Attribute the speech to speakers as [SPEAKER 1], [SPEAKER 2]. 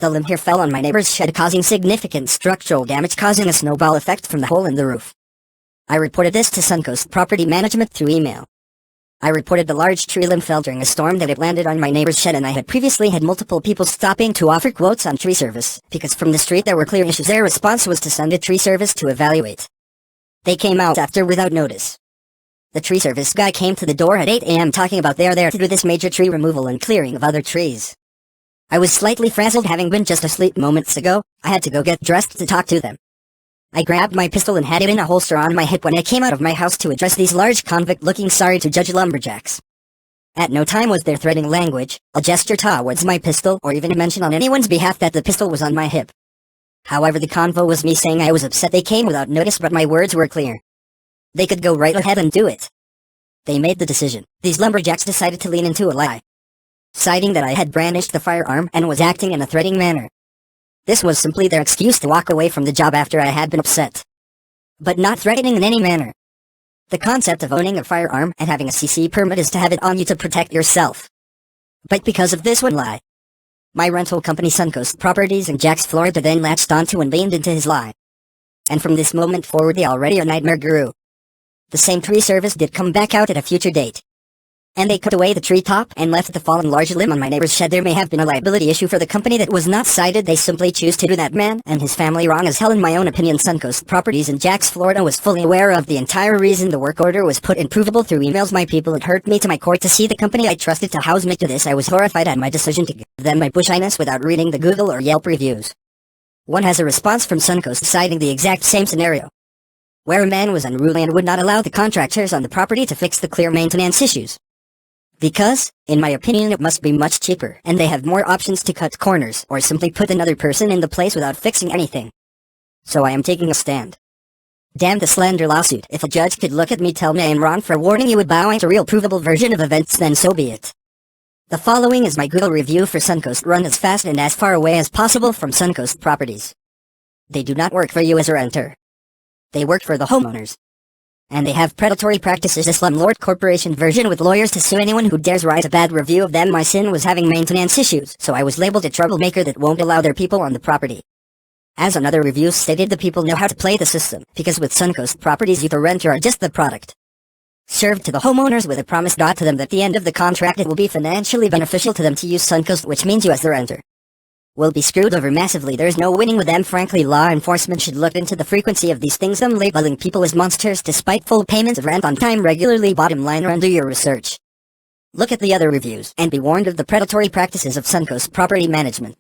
[SPEAKER 1] The limb here fell on my neighbor's shed, causing significant structural damage, causing a snowball effect from the hole in the roof. I reported this to Suncoast Property Management through email. I reported the large tree limb fell during a storm that it landed on my neighbor's shed, and I had previously had multiple people stopping to offer quotes on tree service, because from the street there were clear issues. Their response was to send a tree service to evaluate. They came out after without notice. The tree service guy came to the door at 8 a.m. talking about they are there to do this major tree removal and clearing of other trees. I was slightly frazzled, having been just asleep moments ago. I had to go get dressed to talk to them. I grabbed my pistol and had it in a holster on my hip when I came out of my house to address these large convict-looking sorry to judge lumberjacks. At no time was there threatening language, a gesture towards my pistol, or even a mention on anyone's behalf that the pistol was on my hip. However, the convo was me saying I was upset they came without notice, but my words were clear. They could go right ahead and do it. They made the decision. These lumberjacks decided to lean into a lie, citing that I had brandished the firearm and was acting in a threatening manner. This was simply their excuse to walk away from the job after I had been upset, but not threatening in any manner. The concept of owning a firearm and having a CC permit is to have it on you to protect yourself. But because of this one lie, my rental company Suncoast Properties in Jacksonville, Florida then latched onto and leaned into his lie. And from this moment forward, the already a nightmare grew. The same tree service did come back out at a future date, and they cut away the tree top and left the fallen large limb on my neighbor's shed. There may have been a liability issue for the company that was not cited. They simply choose to do that man and his family wrong as hell. In my own opinion, Suncoast Properties in Jacksonville, Florida was fully aware of the entire reason the work order was put in, provable through emails. My people, it hurt me to my core to see the company I trusted to house me to this. I was horrified at my decision to give them my bushiness without reading the Google or Yelp reviews. One has a response from Suncoast citing the exact same scenario, where a man was unruly and would not allow the contractors on the property to fix the clear maintenance issues. Because, in my opinion, it must be much cheaper, and they have more options to cut corners, or simply put another person in the place without fixing anything. So I am taking a stand. Damn the slender lawsuit. If a judge could look at me, tell me I am wrong for warning you about a real provable version of events, then so be it. The following is my Google review for Suncoast. Run as fast and as far away as possible from Suncoast Properties. They do not work for you as a renter. They work for the homeowners. And they have predatory practices. A slumlord corporation version with lawyers to sue anyone who dares write a bad review of them. My sin was having maintenance issues, so I was labeled a troublemaker that won't allow their people on the property. As another review stated, the people know how to play the system, because with Suncoast Properties you the renter are just the product served to the homeowners with a promise to them that at the end of the contract it will be financially beneficial to them to use Suncoast, which means you as the renter will be screwed over massively. There's no winning with them. Frankly, law enforcement should look into the frequency of these things. Them labeling people as monsters despite full payments of rent on time regularly. Bottom line, or do your research. Look at the other reviews and be warned of the predatory practices of Suncoast Property Management.